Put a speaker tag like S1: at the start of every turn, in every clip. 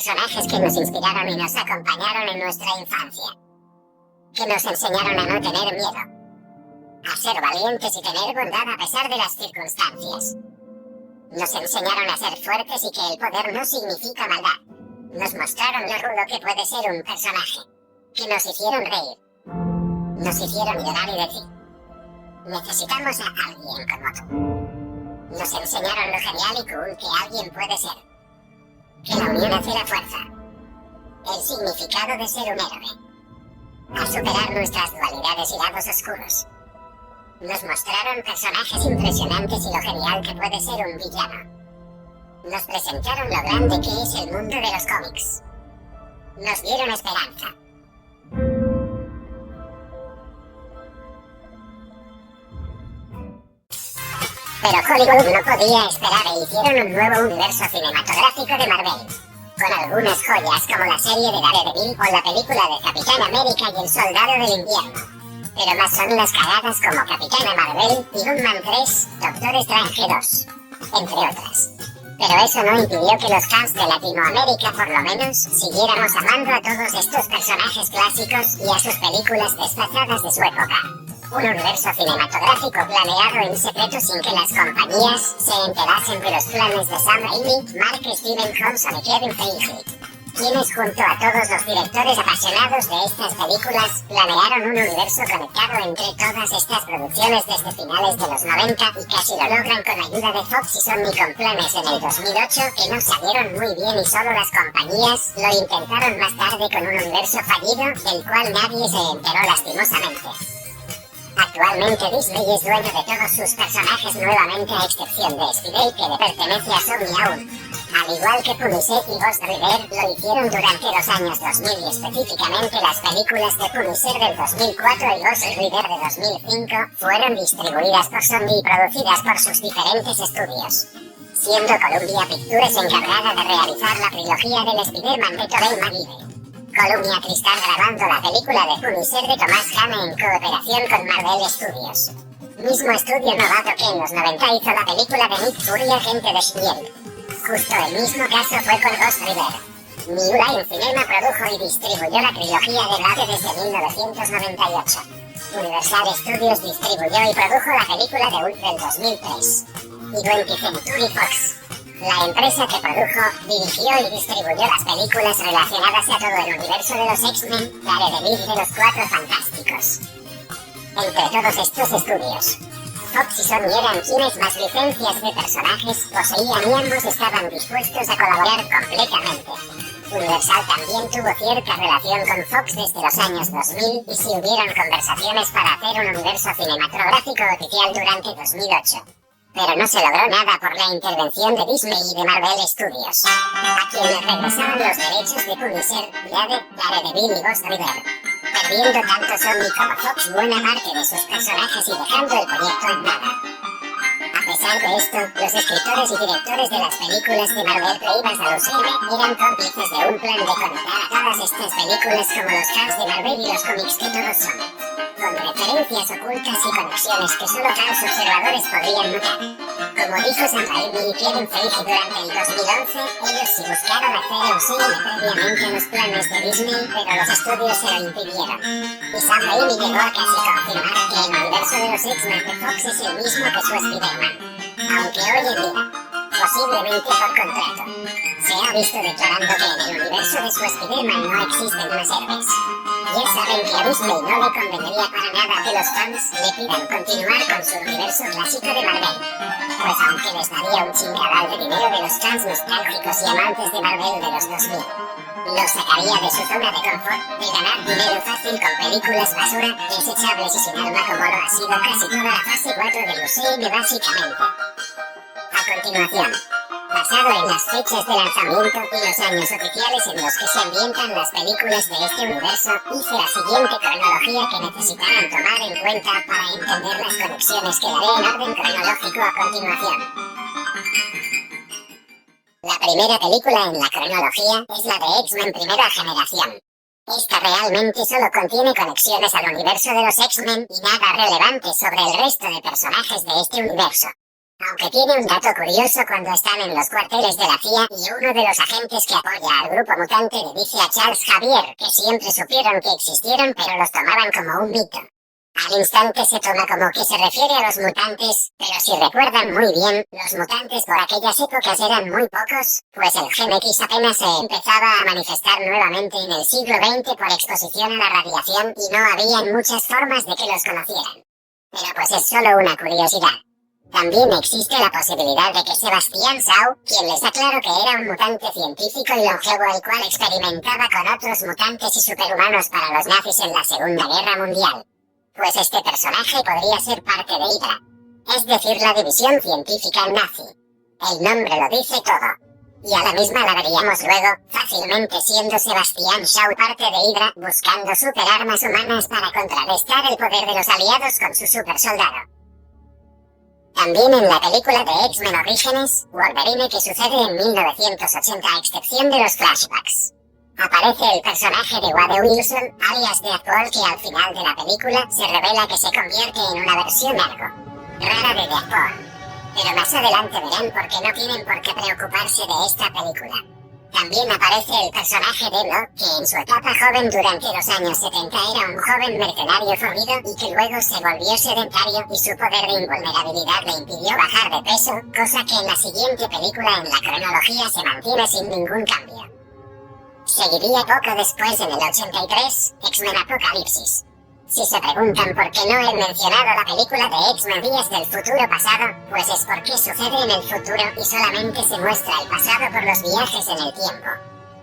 S1: personajes que nos inspiraron y nos acompañaron en nuestra infancia, que nos enseñaron a no tener miedo, a ser valientes y tener bondad a pesar de las circunstancias. Nos enseñaron a ser fuertes y que el poder no significa maldad. Nos mostraron lo rudo que puede ser un personaje, que nos hicieron reír, nos hicieron llorar y decir: necesitamos a alguien como tú. Nos enseñaron lo genial y cool que alguien puede ser, que la unión hace la fuerza, el significado de ser un héroe, a superar nuestras dualidades y lados oscuros. Nos mostraron personajes impresionantes y lo genial que puede ser un villano. Nos presentaron lo grande que es el mundo de los cómics. Nos dieron esperanza. Pero Hollywood no podía esperar e hicieron un nuevo universo cinematográfico de Marvel, con algunas joyas como la serie de Daredevil o la película de Capitán América y el Soldado del Invierno. Pero más son las cagadas como Capitana Marvel, Iron Man 3, Doctor Strange 2, entre otras. Pero eso no impidió que los fans de Latinoamérica, por lo menos, siguiéramos amando a todos estos personajes clásicos y a sus películas desfasadas de su época. Un universo cinematográfico planeado en secreto sin que las compañías se enterasen de los planes de Sam Raimi, Mark Steven Johnson y Kevin Feige, quienes junto a todos los directores apasionados de estas películas planearon un universo conectado entre todas estas producciones desde finales de los 90 y casi lo logran con ayuda de Fox y Sony con planes en el 2008 que no salieron muy bien y solo las compañías lo intentaron más tarde con un universo fallido del cual nadie se enteró lastimosamente. Actualmente Disney es dueño de todos sus personajes nuevamente a excepción de Spidey, que le pertenece a Sony aún. Al igual que Punisher y Ghost Rider lo hicieron durante los años 2000 y específicamente las películas de Punisher del 2004 y Ghost Rider de 2005 fueron distribuidas por Sony y producidas por sus diferentes estudios, siendo Columbia Pictures encargada de realizar la trilogía del Spider-Man de Tobey Maguire. Columbia Crystal grabando la película de Punisher de Thomas Jane en cooperación con Marvel Studios. Mismo estudio novato que en los 90 hizo la película de Nick Fury, Agente de S.H.I.E.L.D. Justo el mismo caso fue con Ghost Rider. New Line Cinema produjo y distribuyó la trilogía de Blade desde 1998. Universal Studios distribuyó y produjo la película de Hulk del 2003. Y 20th Century Fox, la empresa que produjo, dirigió y distribuyó las películas relacionadas a todo el universo de los X-Men, Daredevil y de los Cuatro Fantásticos. Entre todos estos estudios, Fox y Sony eran quienes más licencias de personajes poseían y ambos estaban dispuestos a colaborar completamente. Universal también tuvo cierta relación con Fox desde los años 2000 y si hubieron conversaciones para hacer un universo cinematográfico oficial durante 2008. Pero no se logró nada por la intervención de Disney y de Marvel Studios, a quienes regresaban los derechos de Punisher, Blade, Daredevil y Ghost Rider, perdiendo tanto Sony como Fox buena parte de sus personajes y dejando el proyecto en nada. A pesar de esto, los escritores y directores de las películas de Marvel traídas a los eran cómplices de un plan de conectar a todas estas películas como los fans de Marvel y los cómics que todos son, con referencias ocultas y conexiones que solo fans observadores podrían notar. Como dijo Sam Raimi y Kevin Feige durante el 2011, ellos sí buscaron hacer un símil previamente a los planes de Disney, pero los estudios se lo impidieron. Y Sam Raimi llegó a casi confirmar que el universo de los X-Men de Fox es el mismo que su Spider-Man, aunque hoy en día, posiblemente por contrato, se ha visto declarando que en el universo de su Spider-Man no existen más héroes. Ya saben que a Disney no le convendría para nada que los fans le pidan continuar con su universo clásico de Marvel, pues aunque les daría un chingadal de dinero de los fans nostálgicos y amantes de Marvel de los 2000, los sacaría de su zona de confort de ganar dinero fácil con películas basura, desechables y sin alma como lo ha sido casi toda la fase 4 del UCM básicamente. A continuación, basado en las fechas de lanzamiento y los años oficiales en los que se ambientan las películas de este universo, hice la siguiente cronología que necesitarán tomar en cuenta para entender las conexiones que daré en orden cronológico a continuación. La primera película en la cronología es la de X-Men Primera Generación. Esta realmente solo contiene conexiones al universo de los X-Men y nada relevante sobre el resto de personajes de este universo. Aunque tiene un dato curioso cuando están en los cuarteles de la CIA y uno de los agentes que apoya al grupo mutante le dice a Charles Xavier que siempre supieron que existieron pero los tomaban como un mito. Al instante se toma como que se refiere a los mutantes, pero si recuerdan muy bien, los mutantes por aquellas épocas eran muy pocos, pues el Gen X apenas se empezaba a manifestar nuevamente en el siglo XX por exposición a la radiación y no habían muchas formas de que los conocieran. Pero pues es solo una curiosidad. También existe la posibilidad de que Sebastián Shaw, quien les aclaró que era un mutante científico y longevo el cual experimentaba con otros mutantes y superhumanos para los nazis en la Segunda Guerra Mundial, pues este personaje podría ser parte de Hydra, es decir, la división científica nazi. El nombre lo dice todo. Y a la misma la veríamos luego, fácilmente siendo Sebastián Shaw parte de Hydra, buscando superarmas humanas para contrarrestar el poder de los aliados con su supersoldado. También en la película de X-Men Orígenes, Wolverine, que sucede en 1980 a excepción de los flashbacks, aparece el personaje de Wade Wilson, alias Deathpool, que al final de la película se revela que se convierte en una versión algo rara de Deathpool. Pero más adelante verán por qué no tienen por qué preocuparse de esta película. También aparece el personaje de Blob, que en su etapa joven durante los años 70 era un joven mercenario fornido y que luego se volvió sedentario y su poder de invulnerabilidad le impidió bajar de peso, cosa que en la siguiente película en la cronología se mantiene sin ningún cambio. Seguiría poco después, en el 83, X-Men Apocalipsis. Si se preguntan por qué no he mencionado la película de X-Men Días del Futuro Pasado, pues es porque sucede en el futuro y solamente se muestra el pasado por los viajes en el tiempo.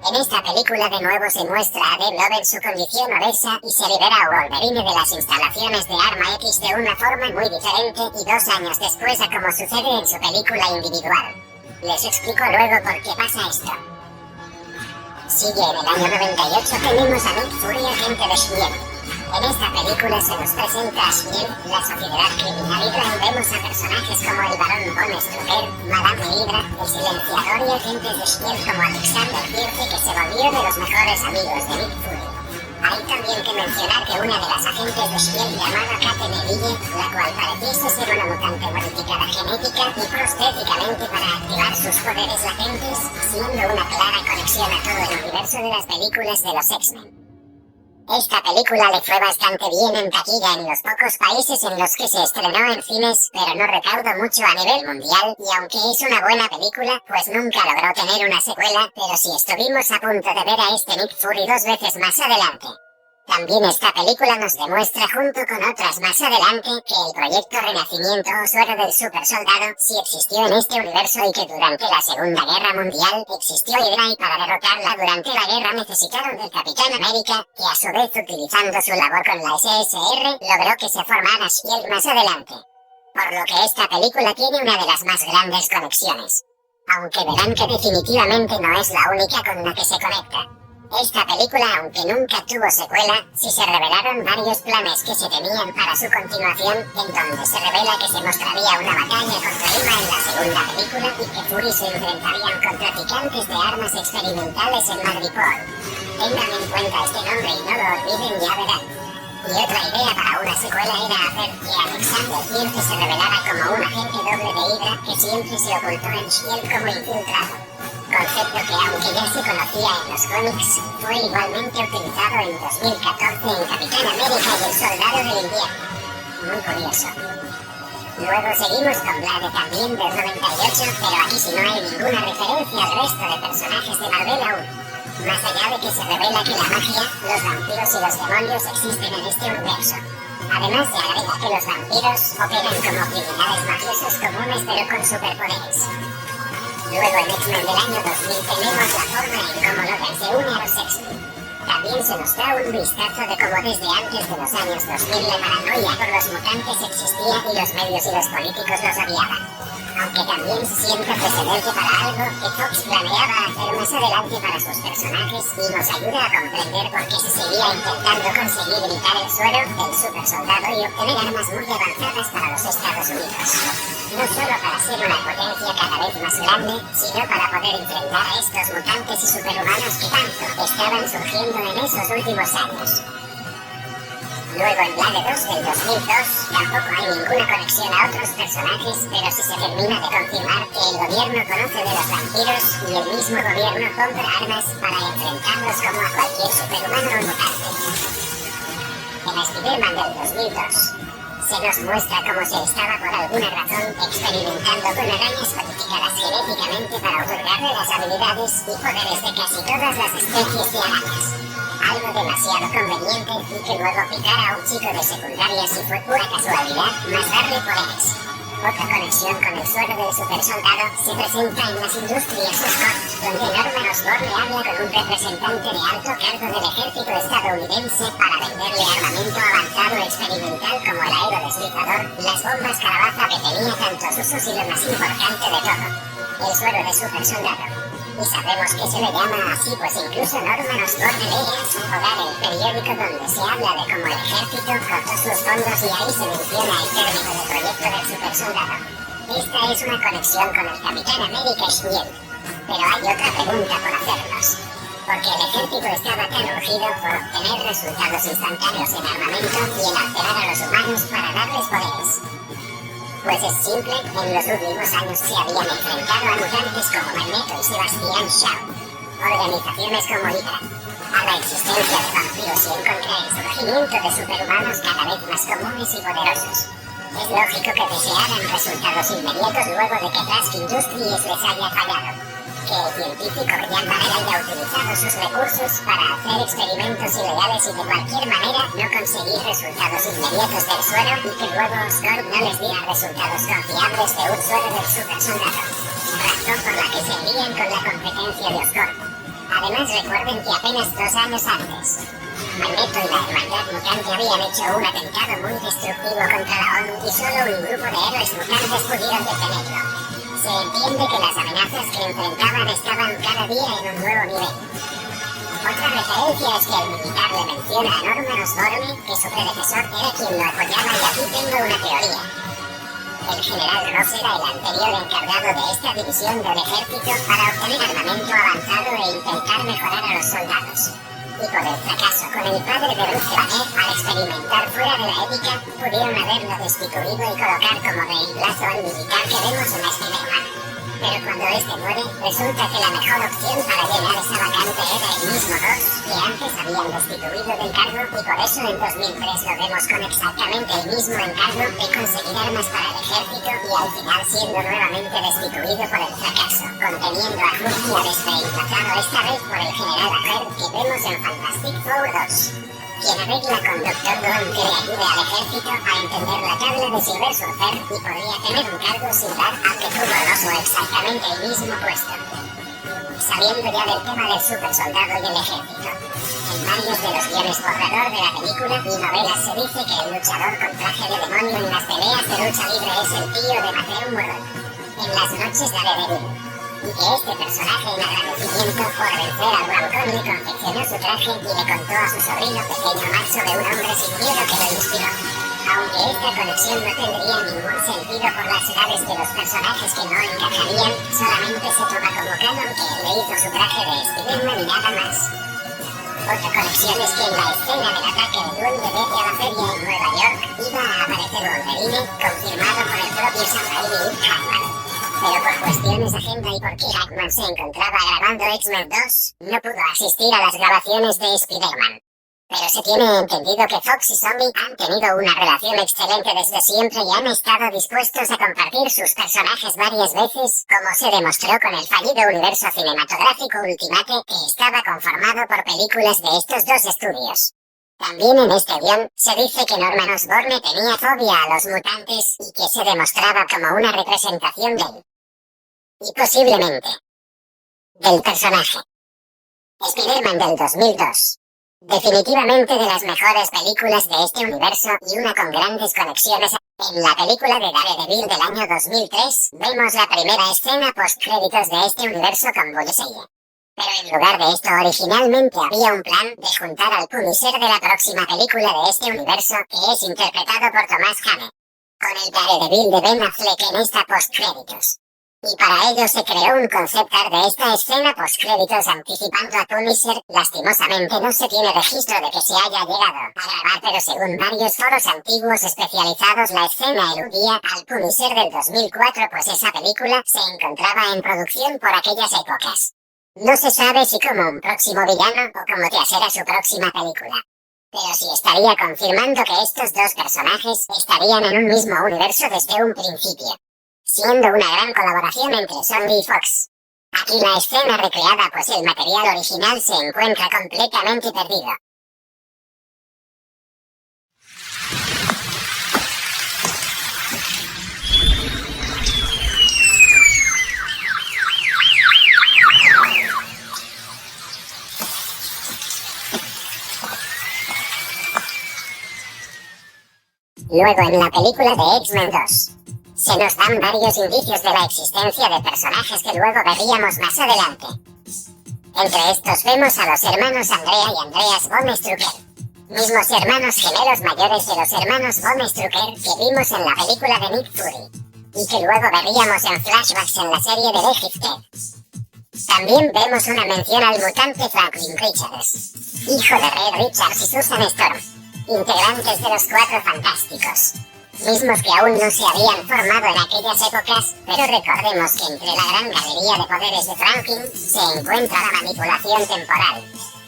S1: En esta película de nuevo se muestra a Blob en su condición obesa y se libera a Wolverine de las instalaciones de Arma X de una forma muy diferente y 2 años después a como sucede en su película individual. Les explico luego por qué pasa esto. Sigue en el año 98 tenemos a Nick Fury, agente de S.H.I.E.L.D. En esta película se nos presenta a S.H.I.E.L.D., la sociedad criminal Hydra, y vemos a personajes como el Barón Von Strucker, Madame Hydra, el silenciador y agentes de S.H.I.E.L.D. como Alexander Pierce, que se volvió de los mejores amigos de Nick Fury. Hay también que mencionar que una de las agentes de S.H.I.E.L.D. llamada Kate Neville, la cual pareciese ser una mutante modificada genética y prostéticamente para activar sus poderes latentes, siendo una clara conexión a todo el universo de las películas de los X-Men. Esta película le fue bastante bien en taquilla en los pocos países en los que se estrenó en cines, pero no recaudó mucho a nivel mundial, y aunque es una buena película, pues nunca logró tener una secuela, pero sí estuvimos a punto de ver a este Nick Fury 2 veces más adelante. También esta película nos demuestra junto con otras más adelante que el proyecto Renacimiento o Suero del Supersoldado sí existió en este universo y que durante la Segunda Guerra Mundial existió Hydra y para derrotarla durante la guerra necesitaron del Capitán América, que a su vez utilizando su labor con la SSR logró que se formara S.H.I.E.L.D. más adelante. Por lo que esta película tiene una de las más grandes conexiones. Aunque verán que definitivamente no es la única con la que se conecta. Esta película, aunque nunca tuvo secuela, sí se revelaron varios planes que se tenían para su continuación, en donde se revela que se mostraría una batalla contra Hydra en la segunda película y que Fury se enfrentarían con traficantes de armas experimentales en Madripoor. Tengan en cuenta este nombre y no lo olviden, ya verán. Y otra idea para una secuela era hacer que Alexander Pierce se revelara como un agente doble de Hydra que siempre se ocultó en S.H.I.E.L.D. como infiltrado. Concepto que, aunque ya se conocía en los cómics, fue igualmente utilizado en 2014 en Capitán América y el Soldado del Invierno. Muy curioso. Luego seguimos con Blade también del 98, pero aquí sí no hay ninguna referencia al resto de personajes de Marvel aún. Más allá de que se revela que la magia, los vampiros y los demonios existen en este universo. Además se agrega que los vampiros operan como criminales mafiosos comunes pero con superpoderes. Luego en X-Men del año 2000 tenemos la forma en cómo Logan se une a los X-Men. También se nos da un vistazo de cómo desde antes de los años 2000 la paranoia por los mutantes existía y los medios y los políticos los odiaban. Aunque también se siente precedente para algo que Fox planeaba hacer más adelante para sus personajes y nos ayuda a comprender por qué se seguía intentando conseguir evitar el suero del supersoldado y obtener armas muy avanzadas para los Estados Unidos. No solo para ser una potencia cada vez más grande, sino para poder enfrentar a estos mutantes y superhumanos que tanto estaban surgiendo en esos últimos años. Luego en Blade 2 del 2002 tampoco hay ninguna conexión a otros personajes, pero sí se termina de confirmar que el gobierno conoce de los vampiros y el mismo gobierno compra armas para enfrentarlos como a cualquier superhumano o mutante. En Spider-Man del 2002 se nos muestra cómo se estaba por alguna razón experimentando con arañas modificadas genéticamente para otorgarle las habilidades y poderes de casi todas las especies de arañas. Algo demasiado conveniente y que luego picara a un chico de secundaria si fue pura casualidad, más darle poderes. Otra conexión con el suero del supersoldado se presenta en las industrias Scott, donde Norman Osborn habla con un representante de alto cargo del ejército estadounidense para venderle armamento avanzado experimental como el aerodeslizador, las bombas calabaza que tenía tantos usos y lo más importante de todo, el suero de supersoldado. Y sabemos que se le llama así, pues incluso Norman Osborn lee en su hogar el periódico donde se habla de cómo el ejército cortó sus fondos y ahí se menciona el término de proyecto del supersoldado. Esta es una conexión con el Capitán América Shield. Pero hay otra pregunta por hacernos. Porque el ejército estaba tan urgido por obtener resultados instantáneos en armamento y en alterar a los humanos para darles poderes. Pues es simple, en los últimos años se habían enfrentado a mutantes como Magneto y Sebastian Shaw, organizaciones como Hydra, a la existencia de vampiros y en contra el surgimiento de superhumanos cada vez más comunes y poderosos. Es lógico que desearan resultados inmediatos luego de que Trask Industries les haya fallado, que el científico Brian Barrera haya utilizado sus recursos para hacer experimentos ilegales y de cualquier manera no conseguir resultados inmediatos del suero y que luego Oscorp no les diera resultados confiables de un suero del supersoldado, razón por la que se envían con la competencia de Oscorp. Además recuerden que apenas 2 años antes, Magneto y la Hermandad Mutante habían hecho un atentado muy destructivo contra la ONU y solo un grupo de héroes mutantes pudieron detenerlo. Se entiende que las amenazas que enfrentaban estaban cada día en un nuevo nivel. Otra referencia es que el militar le menciona a Norman Osborn que su predecesor era quien lo apoyaba y aquí tengo una teoría. El general Ross era el anterior encargado de esta división del ejército para obtener armamento avanzado e intentar mejorar a los soldados. Y por el fracaso con el padre de Bruce Banner, al experimentar fuera de la ética, pudieron haberlo destituido y colocar como reemplazo al militar que vemos en Spider-Man. Pero cuando este muere, resulta que la mejor opción para llenar esa vacante era el mismo Ross, que antes habían destituido del cargo y por eso en 2003 lo vemos con exactamente el mismo encargo de conseguir armas para el ejército y al final siendo nuevamente destituido por el fracaso, conteniendo a Hulk y reemplazado esta vez por el general Aher que vemos en Fantastic Four 2. Quien arregla con Dr. Doom que le ayude al ejército a entender la tabla de Silver Surfer y podría tener un cargo similar al que tuvo Ross o exactamente el mismo puesto. Saliendo ya del tema del supersoldado y el ejército, en varios de los guiones borrador de la película y novelas se dice que el luchador con traje de demonio en las peleas de lucha libre es el tío de Matthew Murdock, en las noches de Daredevil. Y que este personaje en agradecimiento por vencer al Brancón le confeccionó su traje y le contó a su sobrino pequeño Max sobre un hombre sin miedo que lo inspiró. Aunque esta conexión no tendría ningún sentido por las edades de los personajes que no encajarían, solamente se toma como canon que él le hizo su traje de Spider-Man y nada más. Otra conexión es que en la escena del ataque del Duende Verde a la feria en Nueva York iba a aparecer Wolverine, confirmado por el propio Sam Raimi y Hackman. Pero por cuestiones de agenda y porque Hackman se encontraba grabando X-Men 2, no pudo asistir a las grabaciones de Spider-Man. Pero se tiene entendido que Fox y Zombie han tenido una relación excelente desde siempre y han estado dispuestos a compartir sus personajes varias veces, como se demostró con el fallido universo cinematográfico Ultimate que estaba conformado por películas de estos dos estudios. También en este guión se dice que Norman Osborn tenía fobia a los mutantes y que se demostraba como una representación de él. Y posiblemente del personaje. Spider-Man del 2002. Definitivamente de las mejores películas de este universo y una con grandes conexiones. En la película de Daredevil del año 2003 vemos la primera escena post-créditos de este universo con Bullseye. Pero en lugar de esto originalmente había un plan de juntar al Punisher de la próxima película de este universo que es interpretado por Thomas Jane, con el Daredevil de Ben Affleck en esta post-créditos. Y para ello se creó un concept art de esta escena postcréditos anticipando a Punisher. Lastimosamente no se tiene registro de que se haya llegado a grabar, pero según varios foros antiguos especializados la escena eludía al Punisher del 2004, pues esa película se encontraba en producción por aquellas épocas. No se sabe si como un próximo villano o como que será su próxima película. Pero sí estaría confirmando que estos dos personajes estarían en un mismo universo desde un principio, siendo una gran colaboración entre Sony y Fox. Aquí la escena recreada, pues el material original se encuentra completamente perdido. Luego en la película de X-Men 2, se nos dan varios indicios de la existencia de personajes que luego veríamos más adelante. Entre estos vemos a los hermanos Andrea y Andreas von Strucker, mismos hermanos gemelos mayores de los hermanos von Strucker que vimos en la película de Nick Fury, y que luego veríamos en flashbacks en la serie de The Gifted. También vemos una mención al mutante Franklin Richards, hijo de Reed Richards y Susan Storm, integrantes de los Cuatro Fantásticos, mismos que aún no se habían formado en aquellas épocas, pero recordemos que entre la gran galería de poderes de Franklin se encuentra la manipulación temporal.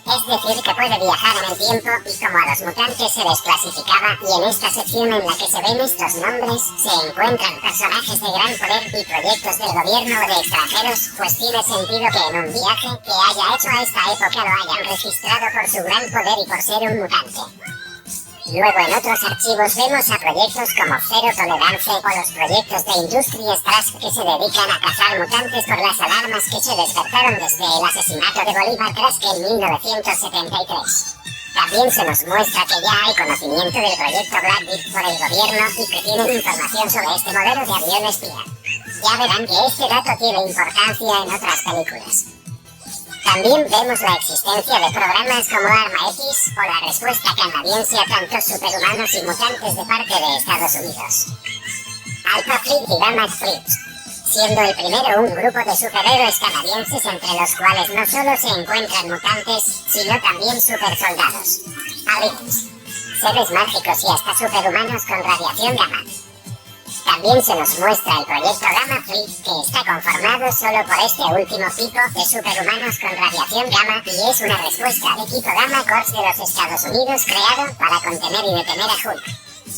S1: Es decir, que puede viajar en el tiempo y como a los mutantes se les clasificaba, y en esta sección en la que se ven estos nombres se encuentran personajes de gran poder y proyectos del gobierno o de extranjeros, pues tiene sentido que en un viaje que haya hecho a esta época lo hayan registrado por su gran poder y por ser un mutante. Luego en otros archivos vemos a proyectos como Cero Tolerancia o los proyectos de Industrias Trask que se dedican a cazar mutantes por las alarmas que se despertaron desde el asesinato de Bolívar Trask en 1973. También se nos muestra que ya hay conocimiento del proyecto Blackbeard por el gobierno y que tienen información sobre este modelo de avión espía. Ya verán que este dato tiene importancia en otras películas. También vemos la existencia de programas como Arma X o la respuesta canadiense a tantos superhumanos y mutantes de parte de Estados Unidos. Alpha Fleet y Gamma Fleet, siendo el primero un grupo de superhéroes canadienses entre los cuales no solo se encuentran mutantes, sino también supersoldados, aliens, seres mágicos y hasta superhumanos con radiación gamma. También se nos muestra el proyecto Gamma Fleet, que está conformado solo por este último tipo de superhumanos con radiación gamma y es una respuesta al equipo Gamma Corps de los Estados Unidos creado para contener y detener a Hulk.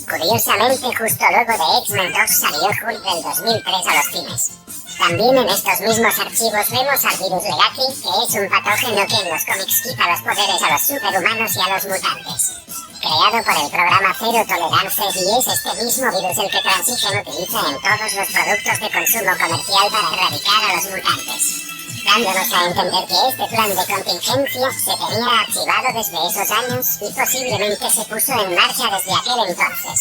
S1: Curiosamente, justo luego de X-Men 2 salió Hulk del 2003 a los cines. También en estos mismos archivos vemos al virus Legacy, que es un patógeno que en los cómics quita los poderes a los superhumanos y a los mutantes. Creado por el programa Cero Tolerancia, y es este mismo virus el que Transigen utiliza en todos los productos de consumo comercial para erradicar a los mutantes, dándonos a entender que este plan de contingencia se tenía archivado desde esos años y posiblemente se puso en marcha desde aquel entonces.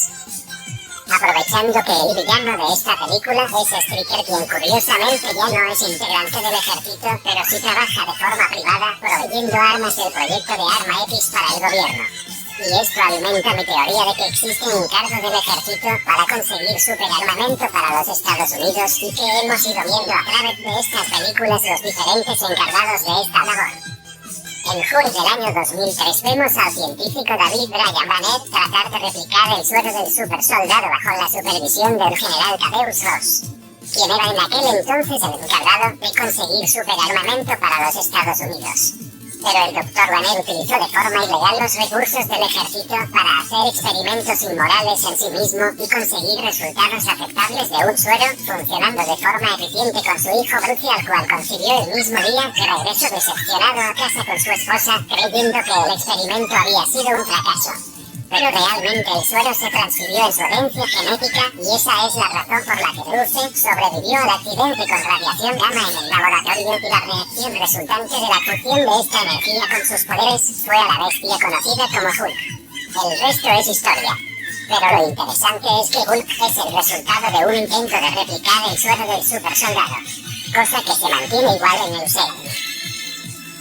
S1: Aprovechando que el villano de esta película es Stryker, quien curiosamente ya no es integrante del ejército, pero sí trabaja de forma privada proveyendo armas del proyecto de Arma X para el gobierno. Y esto alimenta mi teoría de que existe un encargo del ejército para conseguir superarmamento para los Estados Unidos y que hemos ido viendo a través de estas películas los diferentes encargados de esta labor. En Hulk del año 2003 vemos al científico David Bryan Banner tratar de replicar el suero del supersoldado bajo la supervisión del general Thaddeus Ross, quien era en aquel entonces el encargado de conseguir superarmamento para los Estados Unidos. Pero el Dr. Banner utilizó de forma ilegal los recursos del ejército para hacer experimentos inmorales en sí mismo y conseguir resultados aceptables de un suero funcionando de forma eficiente con su hijo Bruce, al cual concibió el mismo día que regresó decepcionado a casa con su esposa, creyendo que el experimento había sido un fracaso. Pero realmente el suero se transfirió en su herencia genética y esa es la razón por la que Bruce sobrevivió al accidente con radiación gamma en el laboratorio y la reacción resultante de la fusión de esta energía con sus poderes fue a la bestia conocida como Hulk. El resto es historia. Pero lo interesante es que Hulk es el resultado de un intento de replicar el suero del supersoldado, cosa que se mantiene igual en Eusebio.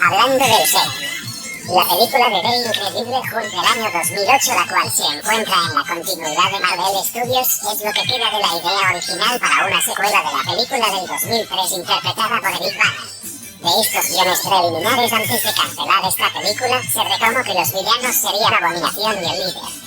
S1: Hablando de Eusebio, La película de The Incredible Hulk del año 2008, la cual se encuentra en la continuidad de Marvel Studios, es lo que queda de la idea original para una secuela de la película del 2003 interpretada por Eric Bana. De estos guiones preliminares, antes de cancelar esta película, se reclamó que los villanos serían Abominación y el líder.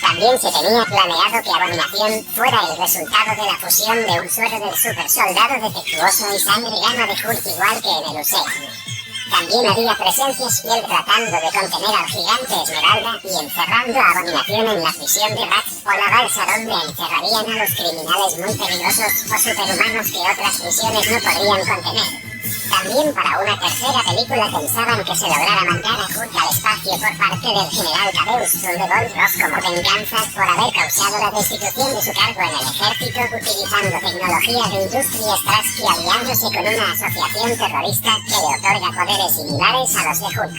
S1: También se tenía planeado que Abominación fuera el resultado de la fusión de un suero del supersoldado defectuoso y sangre gama de Hulk, igual que en el UCM. También había presencia Shield tratando de contener al gigante Esmeralda y encerrando a Abominación en la prisión de Rat o la balsa donde encerrarían a los criminales muy peligrosos o superhumanos que otras prisiones no podrían contener. También para una tercera película pensaban que se lograra mandar a Hulk al espacio por parte del general Cadeus Thunderbolt Ross como venganza por haber causado la destitución de su cargo en el ejército utilizando tecnología de Industria Strask y aliándose con una asociación terrorista que le otorga poderes similares a los de Hulk,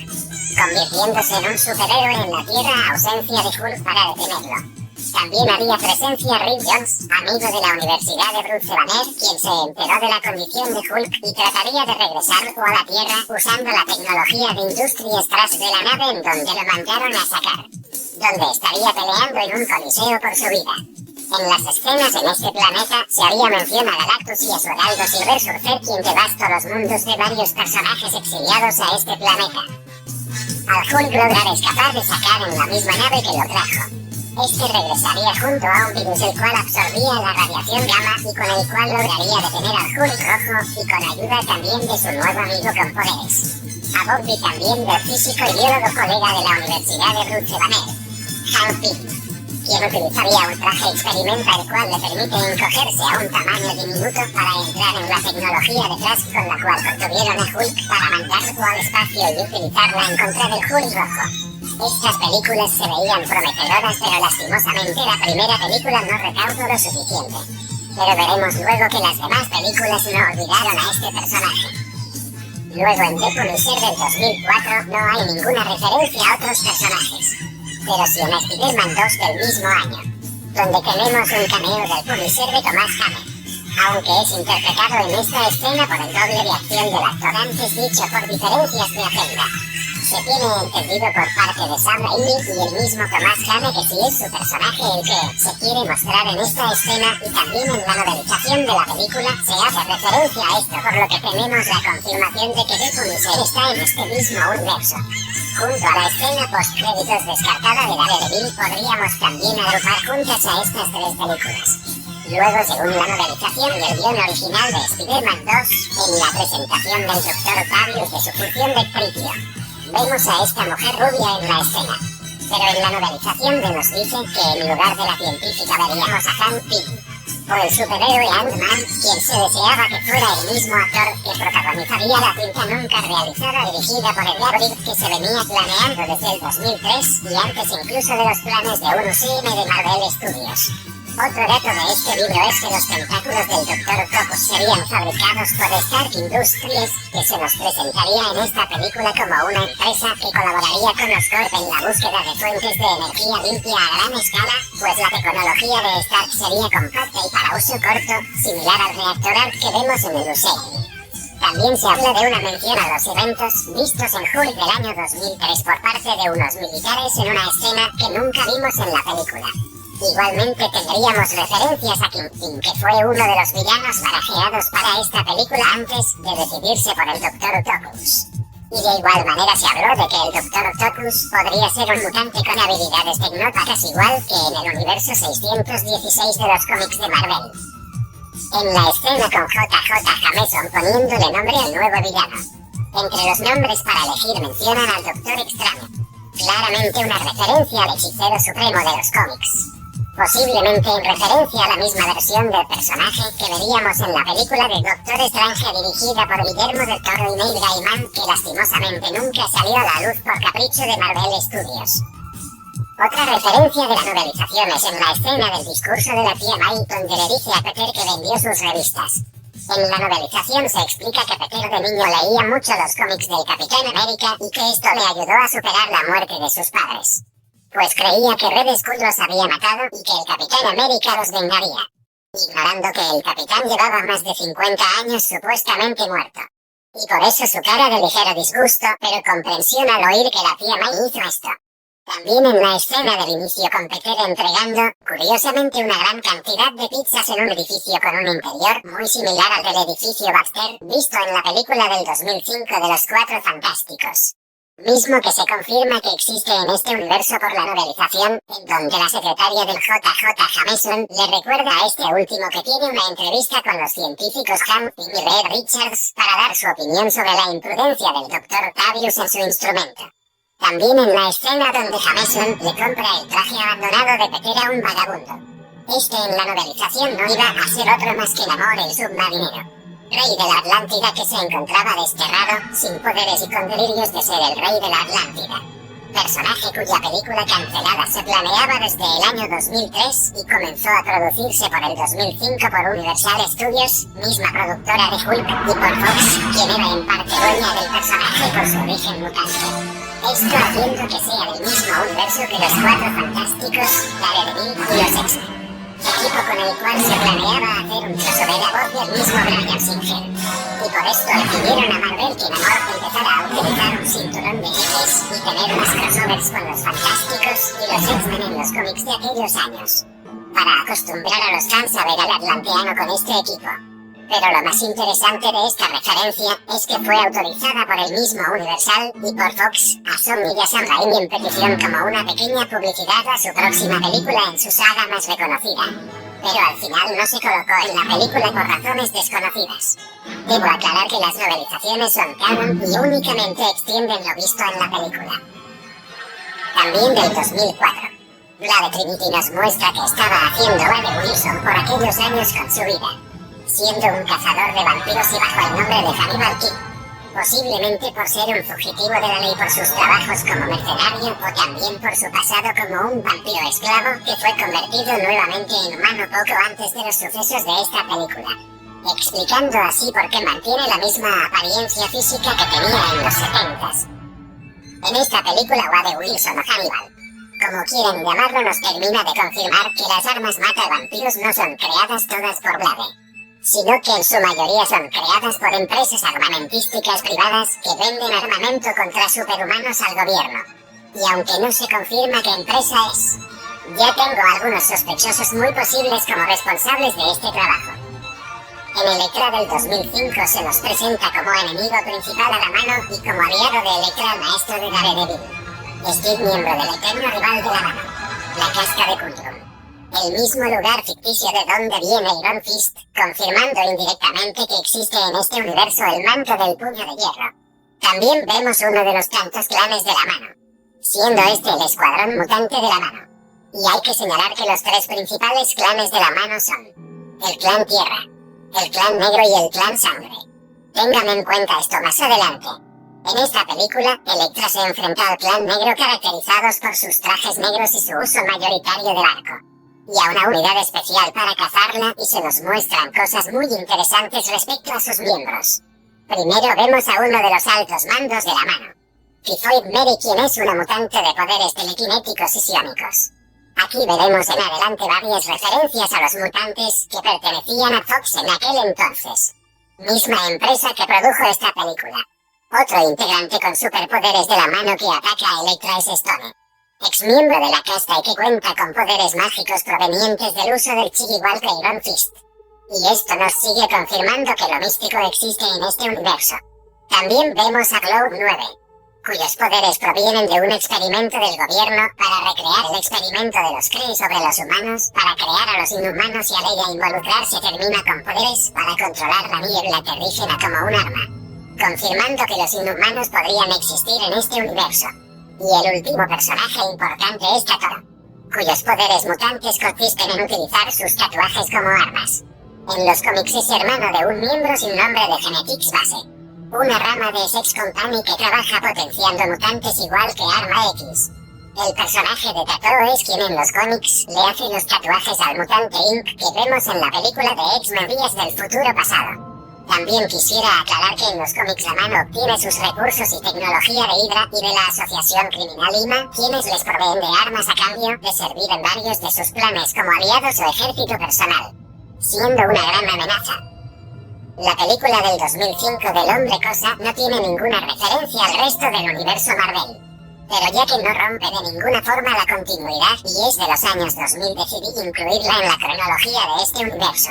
S1: convirtiéndose en un superhéroe en la Tierra a ausencia de Hulk para detenerlo. También había presencia Rick Jones, amigo de la Universidad de Bruce Banner, quien se enteró de la condición de Hulk y trataría de regresarlo a la Tierra usando la tecnología de Industria Strask de la nave en donde lo mandaron a sacar, donde estaría peleando en un coliseo por su vida. En las escenas en este planeta se haría mención a Galactus y a su heraldo Silver Surfer, quien devastó los mundos de varios personajes exiliados a este planeta. Al Hulk lograr escapar de sacar en la misma nave que lo trajo. Este regresaría junto a un virus el cual absorbía la radiación gamma y con el cual lograría detener al Hulk rojo y con ayuda también de su nuevo amigo con poderes. A Bobby también del físico y biólogo colega de la Universidad de Bruce Banner, Hank Pym, quien utilizaría un traje experimenta el cual le permite encogerse a un tamaño diminuto para entrar en la tecnología de Trask con la cual contuvieron a Hulk para mandarlo al espacio y utilizarla en contra del Hulk rojo. Estas películas se veían prometedoras, pero lastimosamente la primera película no recaudó lo suficiente. Pero veremos luego que las demás películas no olvidaron a este personaje. Luego en The Punisher del 2004 no hay ninguna referencia a otros personajes, pero sí en Spider-Man 2 del mismo año, donde tenemos un cameo del Punisher de Thomas Hammer, aunque es interpretado en esta escena por el doble de acción del actor antes dicho por diferencias de agenda. Se tiene entendido por parte de Sam Raimi y el mismo Thomas Hammer que sí es su personaje el que se quiere mostrar en esta escena, y también en la novelización de la película se hace referencia a esto, por lo que tenemos la confirmación de que The Punisher está en este mismo universo. Junto a la escena post-créditos descartada de Daredevil, podríamos también agrupar juntas a estas tres películas. Luego, según la novelización y el guion original de Spider-Man 2, en la presentación del Dr. Octavius de su función de Pritio, vemos a esta mujer rubia en la escena, pero en la novelización nos dice que en lugar de la científica veríamos a Hank Pym, o el superhéroe Ant-Man, quien se deseaba que fuera el mismo actor que protagonizaría la cinta nunca realizada dirigida por Ed Abril, que se venía planeando desde el 2003 y antes incluso de los planes de un UCM de Marvel Studios. Otro dato de este libro es que los tentáculos del Dr. Octopus serían fabricados por Stark Industries, que se nos presentaría en esta película como una empresa que colaboraría con Oscorp en la búsqueda de fuentes de energía limpia a gran escala, pues la tecnología de Stark sería compacta y para uso corto, similar al reactor ARC que vemos en el UCM. También se habla de una mención a los eventos vistos en Hulk del año 2003 por parte de unos militares en una escena que nunca vimos en la película. Igualmente tendríamos referencias a Kingpin, que fue uno de los villanos barajeados para esta película antes de decidirse por el Dr. Octopus. Y de igual manera se habló de que el Dr. Octopus podría ser un mutante con habilidades tecnópatas igual que en el universo 616 de los cómics de Marvel. En la escena con JJ Jameson poniéndole nombre al nuevo villano. Entre los nombres para elegir mencionan al Doctor Extraño, claramente una referencia al hechicero supremo de los cómics. Posiblemente en referencia a la misma versión del personaje que veríamos en la película de Doctor Strange dirigida por Guillermo del Toro y Neil Gaiman, que lastimosamente nunca salió a la luz por capricho de Marvel Studios. Otra referencia de la novelización es en la escena del discurso de la tía May, donde le dice a Peter que vendió sus revistas. En la novelización se explica que Peter de niño leía mucho los cómics del Capitán América y que esto le ayudó a superar la muerte de sus padres, pues creía que Red Skull los había matado y que el Capitán América los vengaría, ignorando que el Capitán llevaba más de 50 años supuestamente muerto. y por eso su cara de ligero disgusto, pero comprensión al oír que la tía May hizo esto. También en la escena del inicio con Peter entregando, curiosamente, una gran cantidad de pizzas en un edificio con un interior muy similar al del edificio Baxter, visto en la película del 2005 de los Cuatro Fantásticos. Mismo que se confirma que existe en este universo por la novelización, en donde la secretaria del JJ Jameson le recuerda a este último que tiene una entrevista con los científicos Ham y Red Richards para dar su opinión sobre la imprudencia del Dr. Octavius en su instrumento. También en la escena donde Jameson le compra el traje abandonado de Peter a un vagabundo. Este en la novelización no iba a ser otro más que Namor el submarinero, rey de la Atlántida que se encontraba desterrado, sin poderes y con delirios de ser el rey de la Atlántida. Personaje cuya película cancelada se planeaba desde el año 2003 y comenzó a producirse por el 2005 por Universal Studios, misma productora de Hulk, y por Fox, quien era en parte dueña del personaje por su origen mutante. Esto haciendo que sea del mismo universo que los Cuatro Fantásticos, Daredevil y los X-Men. Equipo con el cual se planeaba hacer un trozo de la voz del mismo Bryan Singer. Y por esto le pidieron a Marvel que Namor empezara a utilizar un cinturón de X y tener más crossovers con los Fantásticos y los X-Men en los cómics de aquellos años, para acostumbrar a los fans a ver al atlanteano con este equipo. Pero lo más interesante de esta referencia es que fue autorizada por el mismo Universal y por Fox a Sony y a Sam Raimi en petición como una pequeña publicidad a su próxima película en su saga más reconocida. Pero al final no se colocó en la película por razones desconocidas. Debo aclarar que las novelizaciones son canon y únicamente extienden lo visto en la película. También del 2004. La de Trinity nos muestra que estaba haciendo Wade Wilson por aquellos años con su vida, siendo un cazador de vampiros y bajo el nombre de Hannibal King, posiblemente por ser un fugitivo de la ley por sus trabajos como mercenario o también por su pasado como un vampiro esclavo que fue convertido nuevamente en humano poco antes de los sucesos de esta película, explicando así por qué mantiene la misma apariencia física que tenía en los 70s. En esta película Wade Wilson o Hannibal, como quieran llamarlo, nos termina de confirmar que las armas mata vampiros no son creadas todas por Blade, sino que en su mayoría son creadas por empresas armamentísticas privadas que venden armamento contra superhumanos al gobierno. Y aunque no se confirma qué empresa es, ya tengo algunos sospechosos muy posibles como responsables de este trabajo. En Elektra del 2005 se nos presenta como enemigo principal a la mano y como aliado de Elektra al maestro de Daredevil, Steve, miembro del eterno rival de la mano, la Casca de Kundrum, el mismo lugar ficticio de donde viene Iron Fist, confirmando indirectamente que existe en este universo el manto del puño de hierro. También vemos uno de los tantos clanes de la mano, siendo este el escuadrón mutante de la mano. Y hay que señalar que los tres principales clanes de la mano son el clan Tierra, el clan Negro y el clan Sangre. Tengan en cuenta esto más adelante. En esta película, Elektra se enfrenta al clan Negro caracterizados por sus trajes negros y su uso mayoritario del arco, y a una unidad especial para cazarla, y se nos muestran cosas muy interesantes respecto a sus miembros. Primero vemos a uno de los altos mandos de la mano, Typhoid Mary, quien es una mutante de poderes telequinéticos y psiónicos. Aquí veremos en adelante varias referencias a los mutantes que pertenecían a Fox en aquel entonces, misma empresa que produjo esta película. Otro integrante con superpoderes de la mano que ataca a Elektra es Stone, ex miembro de la casta y que cuenta con poderes mágicos provenientes del uso del chi igual que Iron Fist. Y esto nos sigue confirmando que lo místico existe en este universo. También vemos a Cloud 9, cuyos poderes provienen de un experimento del gobierno para recrear el experimento de los Kree sobre los humanos, para crear a los inhumanos, y al ella involucrarse termina con poderes para controlar la niebla terrígena como un arma, confirmando que los inhumanos podrían existir en este universo. Y el último personaje importante es Katara, cuyos poderes mutantes consisten en utilizar sus tatuajes como armas. En los cómics es hermano de un miembro sin nombre de Genetics Base, una rama de Sex Company que trabaja potenciando mutantes igual que Arma X. El personaje de Tatoo es quien en los cómics le hace los tatuajes al mutante Inc. que vemos en la película de X-Men Días del Futuro Pasado. También quisiera aclarar que en los cómics la mano obtiene sus recursos y tecnología de Hydra y de la Asociación Criminal IMA, quienes les proveen de armas a cambio de servir en varios de sus planes como aliados o ejército personal, siendo una gran amenaza. La película del 2005 del Hombre Cosa no tiene ninguna referencia al resto del universo Marvel. Pero ya que no rompe de ninguna forma la continuidad y es de los años 2000, decidí incluirla en la cronología de este universo.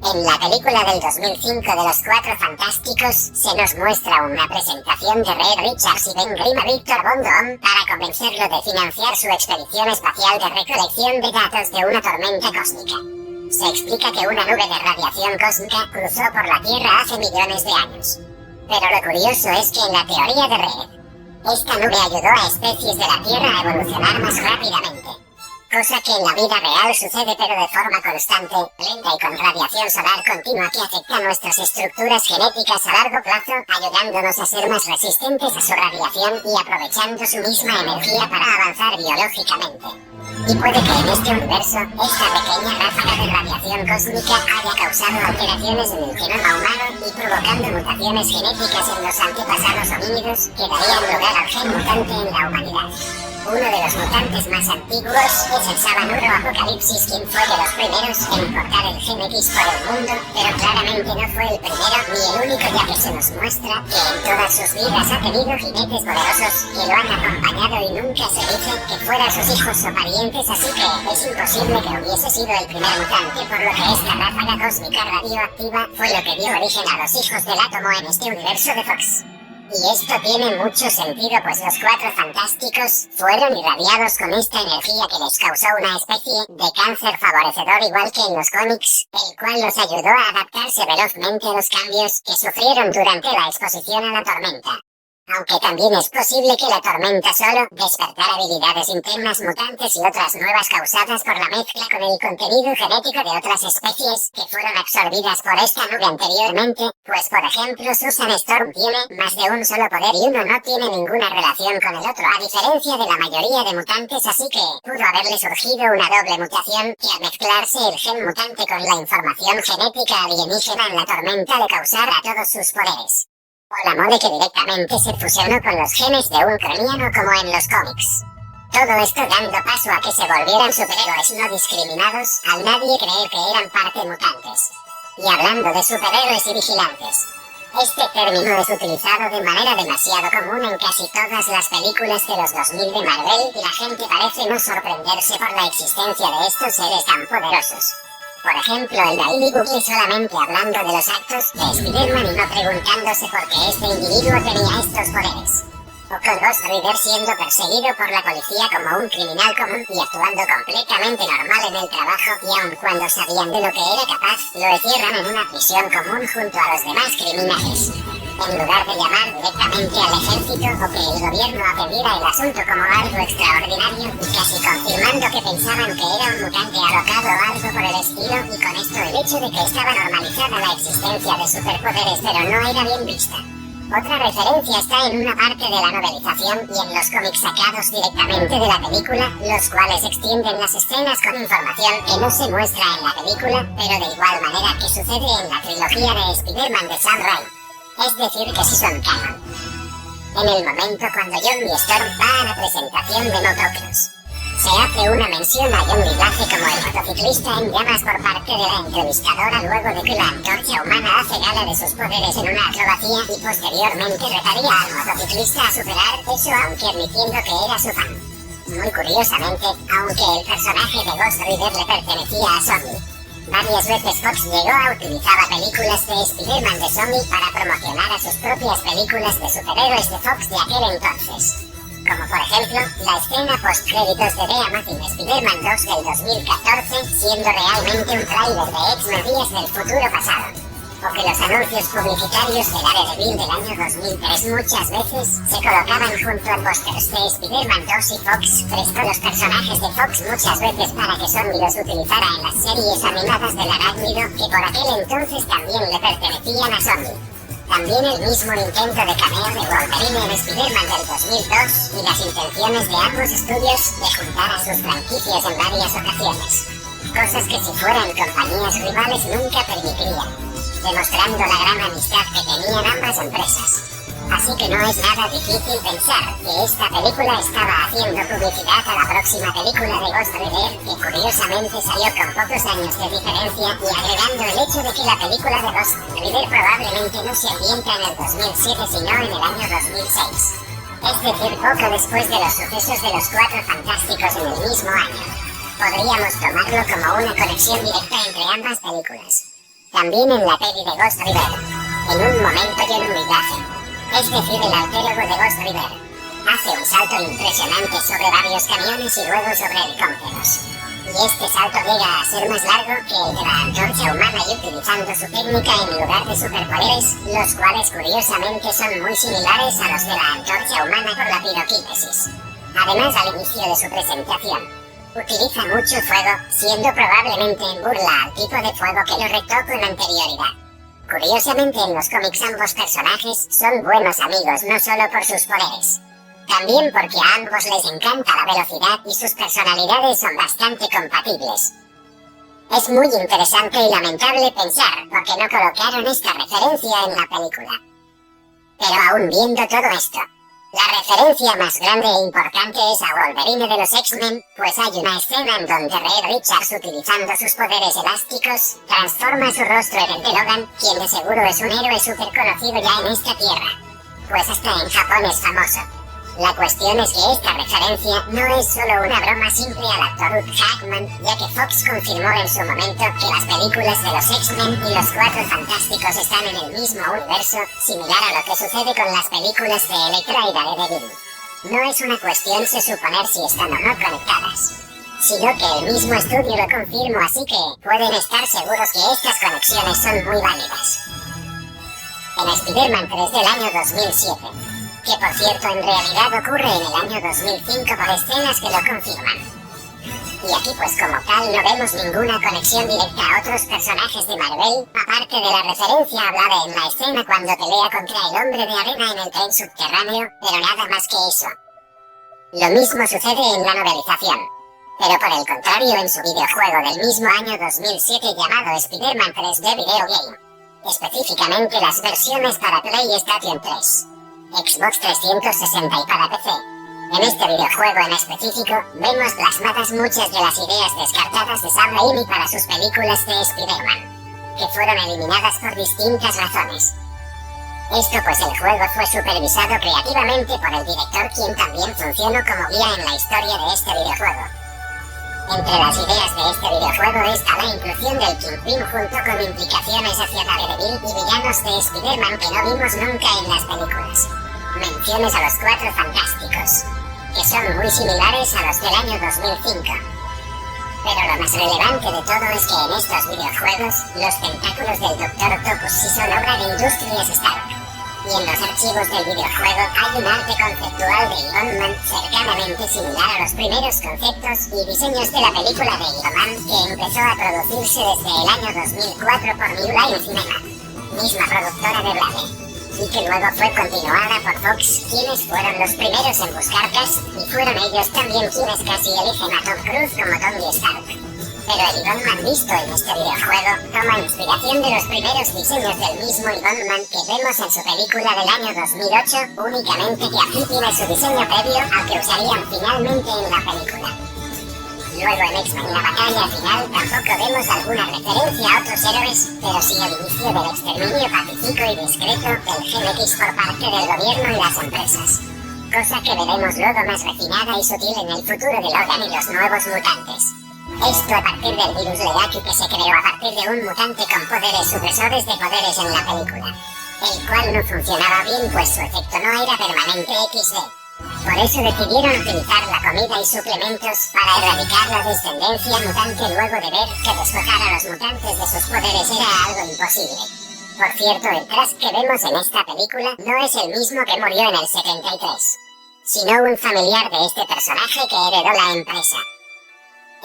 S1: En la película del 2005 de los Cuatro Fantásticos se nos muestra una presentación de Reed Richards y Ben Grimm a Victor Von Doom para convencerlo de financiar su expedición espacial de recolección de datos de una tormenta cósmica. Se explica que una nube de radiación cósmica cruzó por la Tierra hace millones de años. Pero lo curioso es que en la teoría de Reed, esta nube ayudó a especies de la Tierra a evolucionar más rápidamente. Cosa que en la vida real sucede pero de forma constante, lenta y con radiación solar continua que afecta nuestras estructuras genéticas a largo plazo, ayudándonos a ser más resistentes a su radiación y aprovechando su misma energía para avanzar biológicamente. Y puede que en este universo, esta pequeña ráfaga de radiación cósmica haya causado alteraciones en el genoma humano y provocando mutaciones genéticas en los antepasados homínidos que darían lugar al gen mutante en la humanidad. Uno de los mutantes más antiguos es el Sabanuro Apocalipsis, quien fue de los primeros en portar el gen X por el mundo, pero claramente no fue el primero ni el único, ya que se nos muestra que en todas sus vidas ha tenido jinetes poderosos que lo han acompañado y nunca se dice que fueran sus hijos o parientes, así que es imposible que hubiese sido el primer mutante, por lo que esta ráfaga cósmica radioactiva fue lo que dio origen a los hijos del átomo en este universo de Fox. Y esto tiene mucho sentido, pues los Cuatro Fantásticos fueron irradiados con esta energía que les causó una especie de cáncer favorecedor igual que en los cómics, el cual los ayudó a adaptarse velozmente a los cambios que sufrieron durante la exposición a la tormenta. Aunque también es posible que la tormenta solo despertara habilidades internas mutantes y otras nuevas causadas por la mezcla con el contenido genético de otras especies que fueron absorbidas por esta nube anteriormente, pues por ejemplo Susan Storm tiene más de un solo poder y uno no tiene ninguna relación con el otro, a diferencia de la mayoría de mutantes, así que pudo haberle surgido una doble mutación que al mezclarse el gen mutante con la información genética alienígena en la tormenta le causara todos sus poderes. O la mole que directamente se fusionó con los genes de un croniano como en los cómics. Todo esto dando paso a que se volvieran superhéroes no discriminados al nadie creer que eran parte mutantes. Y hablando de superhéroes y vigilantes, este término es utilizado de manera demasiado común en casi todas las películas de los 2000 de Marvel y la gente parece no sorprenderse por la existencia de estos seres tan poderosos. Por ejemplo, el Daily Bugle solamente hablando de los actos de Spider-Man y no preguntándose por qué este individuo tenía estos poderes. O con Ghost Rider siendo perseguido por la policía como un criminal común y actuando completamente normal en el trabajo y aun cuando sabían de lo que era capaz, lo encierran en una prisión común junto a los demás criminales. En lugar de llamar directamente al ejército o que el gobierno atendiera el asunto como algo extraordinario y casi confirmando que pensaban que era un mutante alocado o algo por el estilo, y con esto el hecho de que estaba normalizada la existencia de superpoderes pero no era bien vista. Otra referencia está en una parte de la novelización y en los cómics sacados directamente de la película, los cuales extienden las escenas con información que no se muestra en la película, pero de igual manera que sucede en la trilogía de Spider-Man de Sam Raimi. Es decir, que sí son canon. En el momento cuando John y Storm van a la presentación de Motocross, se hace una mención a John Vivace como el motociclista en llamas por parte de la entrevistadora luego de que la antorcha humana hace gala de sus poderes en una acrobacia y posteriormente retaría al motociclista a superar eso, aunque admitiendo que era su fan. Muy curiosamente, aunque el personaje de Ghost Rider le pertenecía a Sony, varias veces Fox llegó a utilizar películas de Spider-Man de Sony para promocionar a sus propias películas de superhéroes de Fox de aquel entonces. Como por ejemplo, la escena post-créditos de The Amazing Spider-Man 2 del 2014, siendo realmente un tráiler de X-Men Días del futuro pasado. O que los anuncios publicitarios de Daredevil del año 2003 muchas veces se colocaban junto a pósters de Spider-Man 2 y Fox prestó los personajes de Fox muchas veces para que Sony los utilizara en las series animadas del Arácnido, que por aquel entonces también le pertenecían a Sony. También el mismo intento de cameo de Wolverine en Spider-Man del 2002 y las intenciones de ambos estudios de juntar a sus franquicias en varias ocasiones. Cosas que si fueran compañías rivales nunca permitirían, demostrando la gran amistad que tenían ambas empresas. Así que no es nada difícil pensar que esta película estaba haciendo publicidad a la próxima película de Ghost Rider, que curiosamente salió con pocos años de diferencia, y agregando el hecho de que la película de Ghost Rider probablemente no se ambienta en el 2007 sino en el año 2006. Es decir, poco después de los sucesos de los Cuatro Fantásticos en el mismo año. Podríamos tomarlo como una conexión directa entre ambas películas. También en la peli de Ghost Rider, en un momento y en un viaje. Es decir, el arqueólogo de Ghost Rider hace un salto impresionante sobre varios camiones y luego sobre helicópteros. Y este salto llega a ser más largo que el de la antorcha humana y utilizando su técnica en lugar de superpoderes, los cuales curiosamente son muy similares a los de la antorcha humana por la piroquinesis. Además, al inicio de su presentación, utiliza mucho fuego, siendo probablemente en burla al tipo de fuego que lo retó con anterioridad. Curiosamente, en los cómics ambos personajes son buenos amigos no solo por sus poderes, también porque a ambos les encanta la velocidad y sus personalidades son bastante compatibles. Es muy interesante y lamentable pensar por qué no colocaron esta referencia en la película. Pero aún viendo todo esto, la referencia más grande e importante es a Wolverine de los X-Men, pues hay una escena en donde Reed Richards, utilizando sus poderes elásticos, transforma su rostro en el de Logan, quien de seguro es un héroe súper conocido ya en esta tierra, pues hasta en Japón es famoso. La cuestión es que esta referencia no es solo una broma simple al actor Hugh Jackman, ya que Fox confirmó en su momento que las películas de los X-Men y los Cuatro Fantásticos están en el mismo universo, similar a lo que sucede con las películas de Elektra y Daredevil. No es una cuestión de suponer si están o no conectadas, sino que el mismo estudio lo confirmó, así que pueden estar seguros que estas conexiones son muy válidas. En Spider-Man 3 del año 2007, que por cierto en realidad ocurre en el año 2005 por escenas que lo confirman. Y aquí pues como tal no vemos ninguna conexión directa a otros personajes de Marvel, aparte de la referencia hablada en la escena cuando pelea contra el Hombre de Arena en el tren subterráneo, pero nada más que eso. Lo mismo sucede en la novelización, pero por el contrario en su videojuego del mismo año 2007 llamado Spider-Man 3 The Video Game, específicamente las versiones para PlayStation 3. Xbox 360 y para PC. En este videojuego en específico, vemos plasmadas muchas de las ideas descartadas de Sam Raimi para sus películas de Spider-Man, que fueron eliminadas por distintas razones. Esto pues el juego fue supervisado creativamente por el director, quien también funcionó como guía en la historia de este videojuego. Entre las ideas de este videojuego está la inclusión del Kingpin junto con implicaciones hacia Daredevil y villanos de Spider-Man que no vimos nunca en las películas. Menciones a los Cuatro Fantásticos, que son muy similares a los del año 2005. Pero lo más relevante de todo es que en estos videojuegos, los tentáculos del Dr. Octopus sí son obra de Industrias Stark. Y en los archivos del videojuego hay un arte conceptual de Iron Man cercanamente similar a los primeros conceptos y diseños de la película de Iron Man, que empezó a producirse desde el año 2004 por New Line Cinema, misma productora de Blade, y que luego fue continuada por Fox, quienes fueron los primeros en buscar cast, y fueron ellos también quienes casi eligen a Tom Cruise como Tony Stark. Pero el Iron Man visto en este videojuego toma inspiración de los primeros diseños del mismo Iron Man que vemos en su película del año 2008, únicamente que aquí tiene su diseño previo al que usarían finalmente en la película. Luego en X-Men la batalla final tampoco vemos alguna referencia a otros héroes, pero sí el inicio del exterminio pacífico y discreto del Gen X por parte del gobierno y las empresas, cosa que veremos luego más refinada y sutil en el futuro de Logan y los nuevos mutantes. Esto a partir del virus Leaki, que se creó a partir de un mutante con poderes supresores de poderes en la película, el cual no funcionaba bien pues su efecto no era permanente XD. Por eso decidieron utilizar la comida y suplementos para erradicar la descendencia mutante luego de ver que despojar a los mutantes de sus poderes era algo imposible. Por cierto, el Trask que vemos en esta película no es el mismo que murió en el 73, sino un familiar de este personaje que heredó la empresa.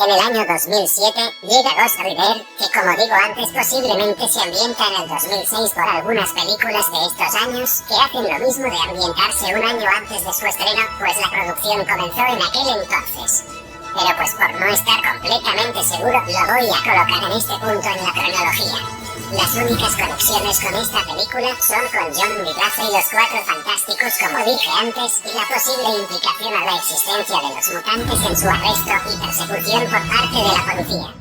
S1: En el año 2007 llega Ghost Rider, que como digo antes posiblemente se ambienta en el 2006 por algunas películas de estos años que hacen lo mismo de ambientarse un año antes de su estreno, pues la producción comenzó en aquel entonces. Pero pues por no estar completamente seguro lo voy a colocar en este punto en la cronología. Las únicas conexiones con esta película son con John Mirafe y los Cuatro Fantásticos, como dije antes, y la posible implicación a la existencia de los mutantes en su arresto y persecución por parte de la policía.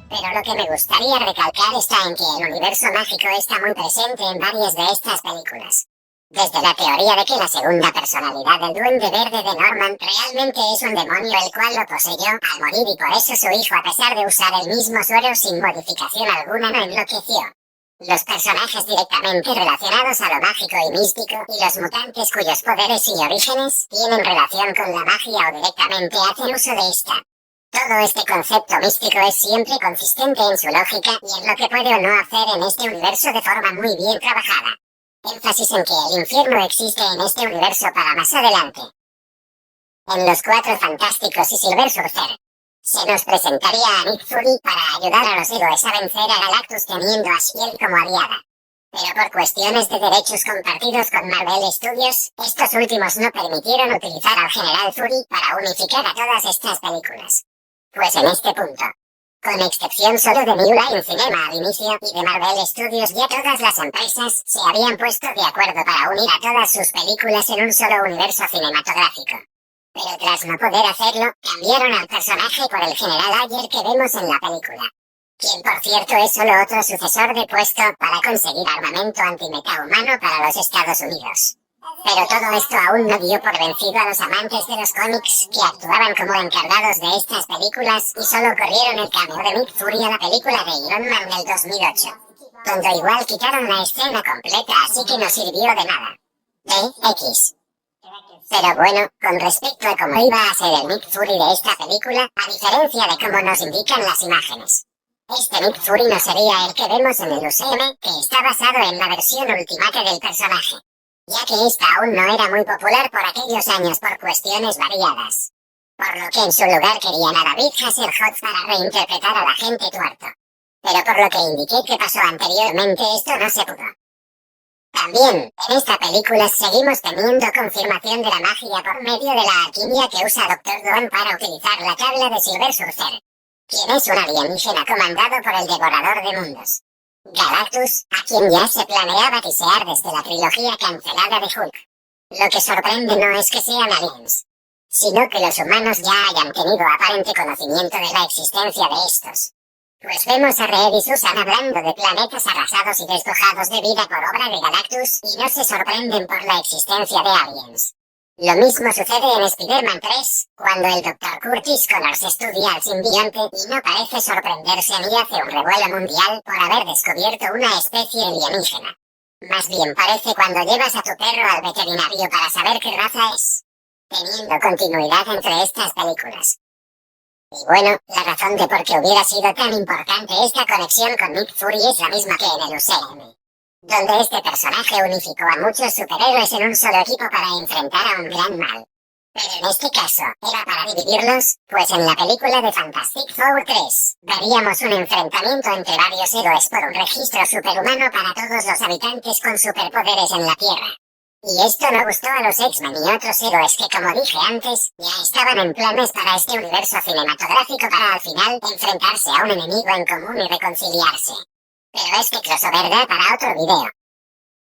S1: Pero lo que me gustaría recalcar está en que el universo mágico está muy presente en varias de estas películas. Desde la teoría de que la segunda personalidad del Duende Verde de Norman realmente es un demonio el cual lo poseyó al morir y por eso su hijo, a pesar de usar el mismo suero sin modificación alguna, no enloqueció. Los personajes directamente relacionados a lo mágico y místico y los mutantes cuyos poderes y orígenes tienen relación con la magia o directamente hacen uso de esta. Todo este concepto místico es siempre consistente en su lógica y en lo que puede o no hacer en este universo de forma muy bien trabajada. Énfasis en que el infierno existe en este universo para más adelante. En Los Cuatro Fantásticos y Silver Surfer, se nos presentaría a Nick Fury para ayudar a los héroes a vencer a Galactus teniendo a Shield como aliada. Pero por cuestiones de derechos compartidos con Marvel Studios, estos últimos no permitieron utilizar al General Fury para unificar a todas estas películas. Pues en este punto, con excepción solo de New Line Cinema al inicio y de Marvel Studios, ya todas las empresas se habían puesto de acuerdo para unir a todas sus películas en un solo universo cinematográfico. Pero tras no poder hacerlo, cambiaron al personaje por el General Ayer que vemos en la película, quien por cierto es solo otro sucesor de puesto para conseguir armamento antimetahumano para los Estados Unidos. Pero todo esto aún no dio por vencido a los amantes de los cómics que actuaban como encargados de estas películas y solo corrieron el cameo de Nick Fury a la película de Iron Man del 2008, donde igual quitaron la escena completa, así que no sirvió de nada. X. Pero bueno, con respecto a cómo iba a ser el Nick Fury de esta película, a diferencia de cómo nos indican las imágenes, este Nick Fury no sería el que vemos en el UCM, que está basado en la versión ultimate del personaje, ya que esta aún no era muy popular por aquellos años por cuestiones variadas. Por lo que en su lugar querían a David Hasselhoff para reinterpretar al agente tuerto. Pero por lo que indiqué que pasó anteriormente, esto no se pudo. También, en esta película seguimos teniendo confirmación de la magia por medio de la alquimia que usa Dr. Doom para utilizar la tabla de Silver Surfer, quien es un alienígena comandado por el Devorador de Mundos, Galactus, a quien ya se planeaba tisear desde la trilogía cancelada de Hulk. Lo que sorprende no es que sean aliens, sino que los humanos ya hayan tenido aparente conocimiento de la existencia de estos. Pues vemos a Red y Susan hablando de planetas arrasados y despojados de vida por obra de Galactus y no se sorprenden por la existencia de aliens. Lo mismo sucede en Spider-Man 3, cuando el Dr. Curtis Connors estudia al simbionte y no parece sorprenderse ni hace un revuelo mundial por haber descubierto una especie alienígena. Más bien parece cuando llevas a tu perro al veterinario para saber qué raza es, teniendo continuidad entre estas películas. Y bueno, la razón de por qué hubiera sido tan importante esta conexión con Nick Fury es la misma que en el UCM, donde este personaje unificó a muchos superhéroes en un solo equipo para enfrentar a un gran mal. Pero en este caso, era para dividirlos, pues en la película de Fantastic Four 3, veríamos un enfrentamiento entre varios héroes por un registro superhumano para todos los habitantes con superpoderes en la Tierra. Y esto no gustó a los X-Men y otros héroes que, como dije antes, ya estaban en planes para este universo cinematográfico para al final enfrentarse a un enemigo en común y reconciliarse. Pero es que crossover da para otro video.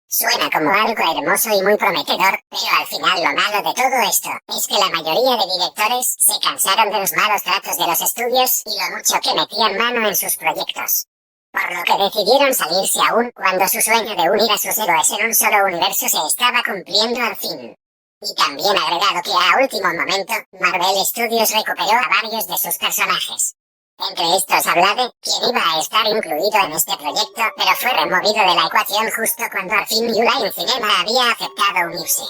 S1: Suena como algo hermoso y muy prometedor, pero al final lo malo de todo esto es que la mayoría de directores se cansaron de los malos tratos de los estudios y lo mucho que metían mano en sus proyectos. Por lo que decidieron salirse aún cuando su sueño de unir a sus héroes en un solo universo se estaba cumpliendo al fin. Y también agregado que a último momento, Marvel Studios recuperó a varios de sus personajes. Entre estos Blade, quien iba a estar incluido en este proyecto, pero fue removido de la ecuación justo cuando al fin New Line Cinema había aceptado unirse.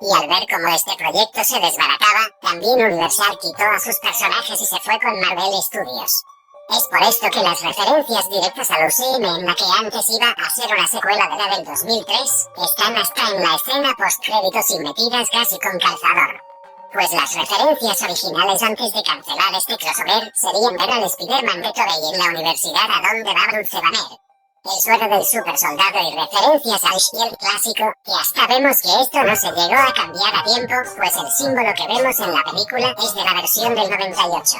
S1: Y al ver cómo este proyecto se desbarataba, también Universal quitó a sus personajes y se fue con Marvel Studios. Es por esto que las referencias directas al UCM en la que antes iba a ser una secuela de la del 2003, están hasta en la escena post-créditos y metidas casi con calzador. Pues las referencias originales antes de cancelar este crossover serían ver al Spider-Man de Tobey en la universidad a donde va Bruce Banner, el suero del super soldado y referencias al Shield clásico, que hasta vemos que esto no se llegó a cambiar a tiempo, pues el símbolo que vemos en la película es de la versión del 98.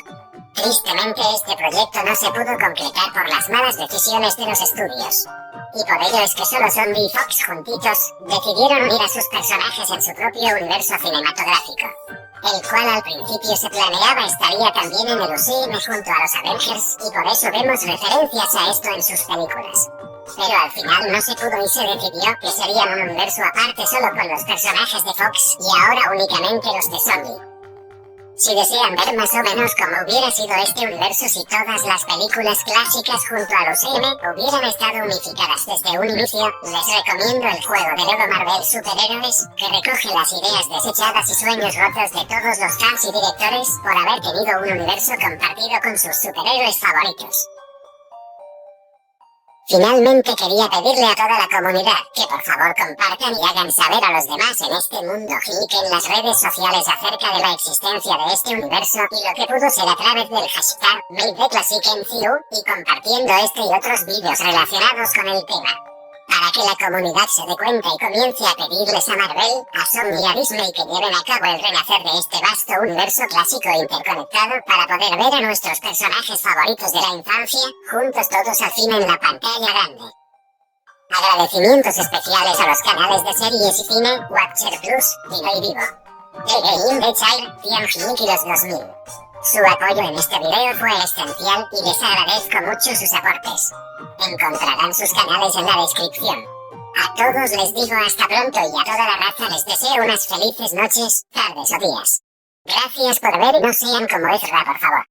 S1: Tristemente, este proyecto no se pudo concretar por las malas decisiones de los estudios. Y por ello es que solo Zombie y Fox juntitos decidieron unir a sus personajes en su propio universo cinematográfico, el cual al principio se planeaba estaría también en el UCM junto a los Avengers, y por eso vemos referencias a esto en sus películas. Pero al final no se pudo y se decidió que serían un universo aparte solo con los personajes de Fox y ahora únicamente los de Zombie. Si desean ver más o menos cómo hubiera sido este universo si todas las películas clásicas junto a los UCM hubieran estado unificadas desde un inicio, les recomiendo el juego de Lego Marvel Superhéroes, que recoge las ideas desechadas y sueños rotos de todos los fans y directores por haber tenido un universo compartido con sus superhéroes favoritos. Finalmente quería pedirle a toda la comunidad que por favor compartan y hagan saber a los demás en este mundo geek en las redes sociales acerca de la existencia de este universo y lo que pudo ser a través del hashtag MadeTheClassicMCU y compartiendo este y otros vídeos relacionados con el tema. Para que la comunidad se dé cuenta y comience a pedirles a Marvel, a Sony y a Disney que lleven a cabo el renacer de este vasto universo clásico interconectado para poder ver a nuestros personajes favoritos de la infancia, juntos todos al fin en la pantalla grande. Agradecimientos especiales a los canales de series y cine, Watcher Plus, Dino y Vivo, The Game, The Child, Tianjin y los 2000. Su apoyo en este video fue esencial y les agradezco mucho sus aportes. Encontrarán sus canales en la descripción. A todos les digo hasta pronto y a toda la raza les deseo unas felices noches, tardes o días. Gracias por ver y no sean como Ezra, por favor.